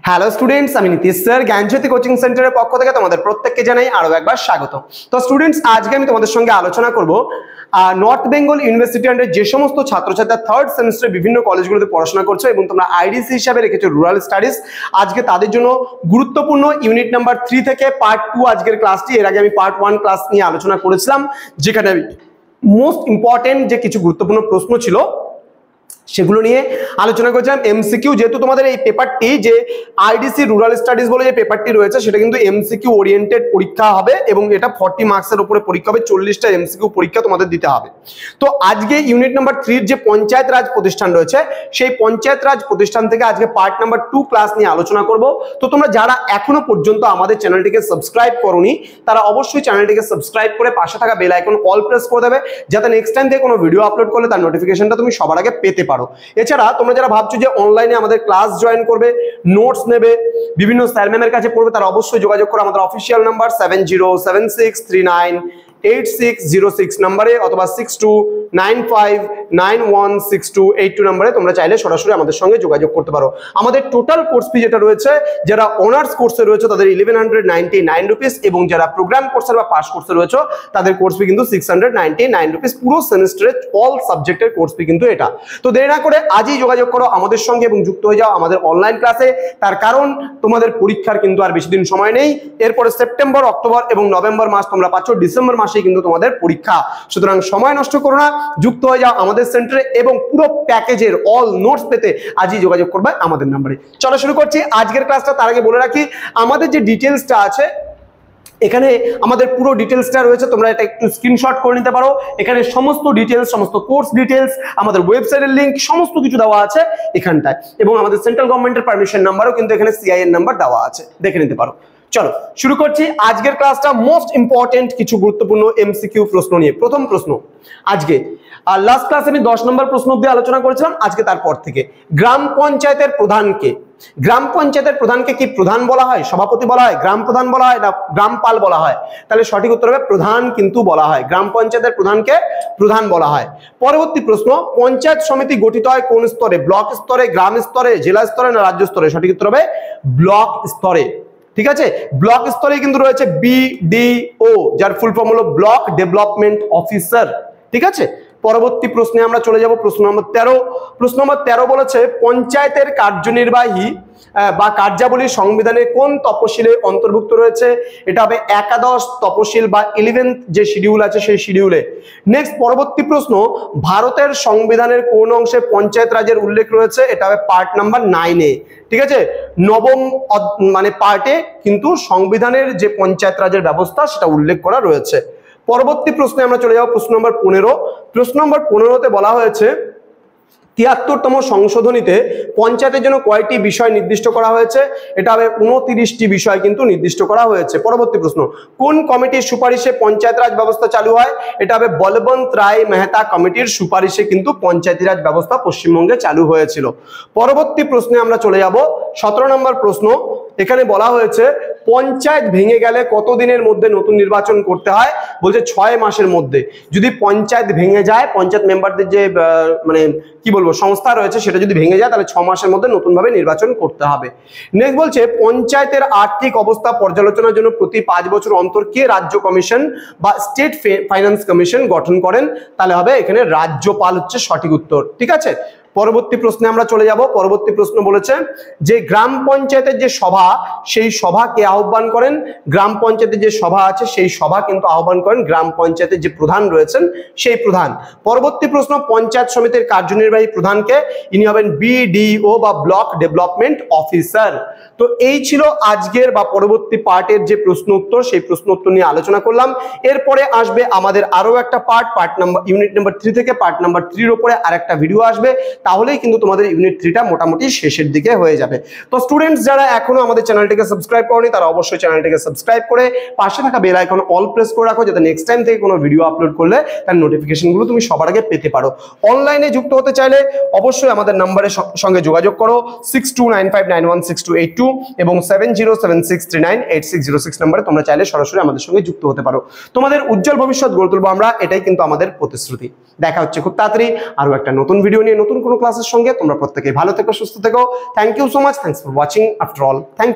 Hello students, আমি Nitish sir জ্ঞানজ্যোতি coaching সেন্টারের পক্ষ থেকে তোমাদের প্রত্যেককে জানাই আরো একবার স্বাগত। তো স্টুডেন্টস, আজকে আমি তোমাদের সঙ্গে আলোচনা করব নর্থ বেঙ্গল ইউনিভার্সিটি আন্ডার যে সমস্ত ছাত্রছাত্রীরা থার্ড সেমিস্টারে বিভিন্ন কলেজগুলোতে পড়াশোনা করছো এবং তোমরা আইডিসি হিসাবে রেখেছো রুরাল স্টাডিজ, আজকে তাদের জন্য গুরুত্বপূর্ণ ইউনিট নাম্বার 3 থেকে পার্ট 2 আজকের ক্লাসটি। এর আগে আমি পার্ট 1 ক্লাস নিয়ে আলোচনা করেছিলাম, যেখানে মোস্ট ইম্পর্টেন্ট যে কিছু গুরুত্বপূর্ণ প্রশ্ন ছিল সেগুলো নিয়ে আলোচনা করেছিলাম। এমসিকিউ, যেহেতু তোমাদের এই পেপারটি যে আইডিসি রুরাল স্টাডিজ বলে যে পেপারটি রয়েছে সেটা কিন্তু এমসিকিউ ওরিয়েন্টেড পরীক্ষা হবে এবং এটা 40 মার্কসের উপরে পরীক্ষা হবে, 40টা এমসিকিউ পরীক্ষা তোমাদের দিতে হবে। তো আজকে ইউনিট নাম্বার 3 যে পঞ্চায়েত রাজ প্রতিষ্ঠান রয়েছে সেই পঞ্চায়েত রাজ প্রতিষ্ঠান থেকে আজকে পার্ট নাম্বার 2 ক্লাস নিয়ে আলোচনা করব। তো তোমরা যারা এখনো পর্যন্ত আমাদের চ্যানেলটিকে সাবস্ক্রাইব করোনি তারা অবশ্যই চ্যানেলটিকে সাবস্ক্রাইব করে পাশে থাকা বেল আইকন অল প্রেস করে দেবে, যাতে নেক্সট টাইম থেকে কোনো ভিডিও আপলোড করলে তার নোটিফিকেশনটা তুমি সবার আগে পেতে পারো। এছাড়া তোমরা যারা ভাবছো যে অনলাইনে আমাদের ক্লাস জয়েন করবে, নোটস নেবে, বিভিন্ন স্যার ম্যামের কাছে পড়বে, তারা অবশ্যই যোগাযোগ করো আমাদের অফিসিয়াল নাম্বার 7076398606 নাম্বারে অথবা 6295916282 নাম্বারে তোমরা চাইলে সরাসরি আমাদের সঙ্গে যোগাযোগ করতে পারো। আমাদের টোটাল কোর্স ফি যেটা রয়েছে, যারা অনার্স কোর্সে রয়েছে তাদের 1199 রুপিস এবং যারা প্রোগ্রাম কোর্সের বা পাস কোর্সে রয়েছে তাদের কোর্স ফি কিন্তু 699 রুপিস। পুরো সেমিস্টারের অল সাবজেক্টের কোর্স ফি কিন্তু এটা। তো দেরি না করে আজই যোগাযোগ করো আমাদের সঙ্গে এবং যুক্ত হয়ে যাও আমাদের অনলাইন ক্লাসে। তার কারণ তোমাদের পরীক্ষার কিন্তু আর বেশি দিন সময় নেই। এরপরে সেপ্টেম্বর, অক্টোবর এবং নভেম্বর মাস তোমরা পাচ্ছ, ডিসেম্বর মাসে কিন্তু তোমাদের পরীক্ষা। সুতরাং সময় নষ্ট করো না, যুক্ত হয়ে যাও আমাদের সেন্টারে এবং পুরো প্যাকেজের অল নোটস পেতে আজই যোগাযোগ করবে আমাদের নাম্বারে। চলো শুরু করছি আজকের ক্লাসটা। তার আগে বলে রাখি আমাদের যে ডিটেলসটা আছে, এখানে আমাদের পুরো ডিটেলসটা রয়েছে, তোমরা এটা একটু স্ক্রিনশট করে নিতে পারো। এখানে সমস্ত ডিটেলস, সমস্ত কোর্স ডিটেলস, আমাদের ওয়েবসাইটের লিংক সমস্ত কিছু দেওয়া আছে এখানটায় এবং আমাদের সেন্ট্রাল গভর্নমেন্টের পারমিশন নাম্বারও কিন্তু এখানে সিআইএন নাম্বার দেওয়া আছে, দেখে নিতে পারো। চলো শুরু করছি আজকের ক্লাসটা মোস্ট ইম্পর্টেন্ট কিছু গুরুত্বপূর্ণ এমসিকিউ প্রশ্ন নিয়ে। প্রথম প্রশ্ন আজকে, আর লাস্ট ক্লাসে আমি 10 নম্বর প্রশ্ন অব্দি আলোচনা করেছিলাম, আজকে তারপর থেকে গ্রাম পঞ্চায়েতের প্রধানকে, গ্রাম পঞ্চায়েতের প্রধানকে কি প্রধান বলা হয়, সভাপতি বলা হয়, গ্রাম প্রধান বলা হয় না গ্রামপাল বলা হয়? তাহলে সঠিক উত্তর হবে প্রধান কিন্তু বলা হয়। গ্রাম পঞ্চায়েতের প্রধানকে প্রধান বলা হয়। পরবর্তী প্রশ্ন, পঞ্চায়েত সমিতি গঠিত হয় কোন স্তরে, ব্লক স্তরে, গ্রাম স্তরে, জেলা স্তরে না রাজ্য স্তরে? সঠিক উত্তর হবে ব্লক স্তরে। ঠিক আছে, ব্লক স্তরে কিন্তু রয়েছে বিডিও, যার ফুল ফর্ম হলো ব্লক ডেভেলপমেন্ট অফিসার। ঠিক আছে, পরবর্তী প্রশ্নে আমরা চলে যাব। প্রশ্ন নম্বর 13। প্রশ্ন নম্বর 13 বলেছে পঞ্চায়েতের কার্যনির্বাহী বা কার্যাবলী সংবিধানে কোন তপশিলে অন্তর্ভুক্ত রয়েছে? এটা হবে একাদশ তপশিল বা 11th যে শিডিউল আছে সেই শিডিউলে। নেক্সট পরবর্তী প্রশ্ন, ভারতের সংবিধানের কোন অংশে পঞ্চায়েত রাজের উল্লেখ রয়েছে? এটা হবে পার্ট নাম্বার 9 এ। ঠিক আছে, নবম মানে পার্টে কিন্তু সংবিধানের যে পঞ্চায়েত রাজের ব্যবস্থা সেটা উল্লেখ করা রয়েছে। পরবর্তী প্রশ্নে আমরা চলে যাব। প্রশ্ন নম্বর 15। প্রশ্ন নম্বর 15তে বলা হয়েছে 73তম সংশোধনীতে পঞ্চায়েতের জন্য কয়টি বিষয় নির্দিষ্ট করা হয়েছে? এটা হবে 29টি বিষয় কিন্তু নির্দিষ্ট করা হয়েছে। পরবর্তী প্রশ্ন, কোন কমিটির সুপারিশে পঞ্চায়েত রাজ ব্যবস্থা চালু হয়? এটা হবে বলবন্ত রায় মেহতা কমিটির সুপারিশে কিন্তু পঞ্চায়েতি রাজ ব্যবস্থা পশ্চিমবঙ্গে চালু হয়েছিল। পরবর্তী প্রশ্নে আমরা চলে যাব। 17 নম্বর প্রশ্ন, এখানে বলা হয়েছে পঞ্চায়েত ভেঙে গেলে কত দিনের মধ্যে নতুন নির্বাচন করতে হয়? বলছে 6 মাসের মধ্যে। যদি পঞ্চায়েত ভেঙে যায়, পঞ্চায়েত মেম্বারদের যে মানে কি বলবো সংস্থা রয়েছে সেটা যদি ভেঙে যায় তাহলে 6 মাসের মধ্যে নতুনভাবে নির্বাচন করতে হবে। নেক্সট বলছে পঞ্চায়েতের আর্থিক অবস্থা পর্যালোচনার জন্য প্রতি 5 বছর অন্তর কে রাজ্য কমিশন বা স্টেট ফাইন্যান্স কমিশন গঠন করেন? তাহলে হবে এখানে রাজ্যপাল হচ্ছে সঠিক উত্তর। ঠিক আছে, পরবর্তী প্রশ্নে আমরা চলে যাব। পরবর্তী প্রশ্ন বলেছে যে গ্রাম পঞ্চায়েতের যে সভা সেই সভা কে আহ্বান করেন? গ্রাম পঞ্চায়েতের যে সভা আছে সেই সভা কিন্তু আহ্বান করেন গ্রাম পঞ্চায়েতের যে প্রধান রয়েছেন সেই প্রধান। পরবর্তী প্রশ্ন, পঞ্চায়েত সমিতির কার্যনির্বাহী প্রধানকে? ইনি হবেন বিডিও বা ব্লক ডেভেলপমেন্ট অফিসার। তো এই ছিল আজকের বা পরবর্তী পার্টের যে প্রশ্ন উত্তর, সেই প্রশ্ন উত্তর নিয়ে আলোচনা করলাম। এরপরে আসবে আমাদের আরো একটা পার্ট নাম্বার ইউনিট নাম্বার 3 থেকে পার্ট নাম্বার 3 এর উপরে আরেকটা ভিডিও আসবে, তাহলেই কিন্তু তোমাদের ইউনিট 3টা মোটামুটি শেষের দিকে হয়ে যাবে। তো স্টুডেন্টস যারা এখনো আমাদের চ্যানেলটিকে সাবস্ক্রাইব করনি তারা অবশ্যই চ্যানেলটিকে সাবস্ক্রাইব করে পাশে থাকা বেল আইকন অল প্রেস করে রাখো, যাতে নেক্সট টাইম থেকে কোনো ভিডিও আপলোড করলে তার নোটিফিকেশনগুলো তুমি সবার আগে পেতে পারো। অনলাইনে যুক্ত হতে চাইলে অবশ্যই আমাদের নাম্বারের সঙ্গে যোগাযোগ করো 6295916282 এবং 7076398606 নম্বরে তোমরা চাইলে সরাসরি আমাদের সঙ্গে যুক্ত হতে পারো। তোমাদের উজ্জ্বল ভবিষ্যৎ গড়ে তুলবো আমরা, এটাই কিন্তু আমাদের প্রতিশ্রুতি। দেখা হচ্ছে খুব তাড়াতাড়ি আরো একটা নতুন ভিডিও নিয়ে, নতুন কোনো কোনো ক্লাসের সঙ্গে। তোমরা প্রত্যেকেই ভালো থেকো, সুস্থ থেকো। Thank you so much, thanks for watching after all, thank you.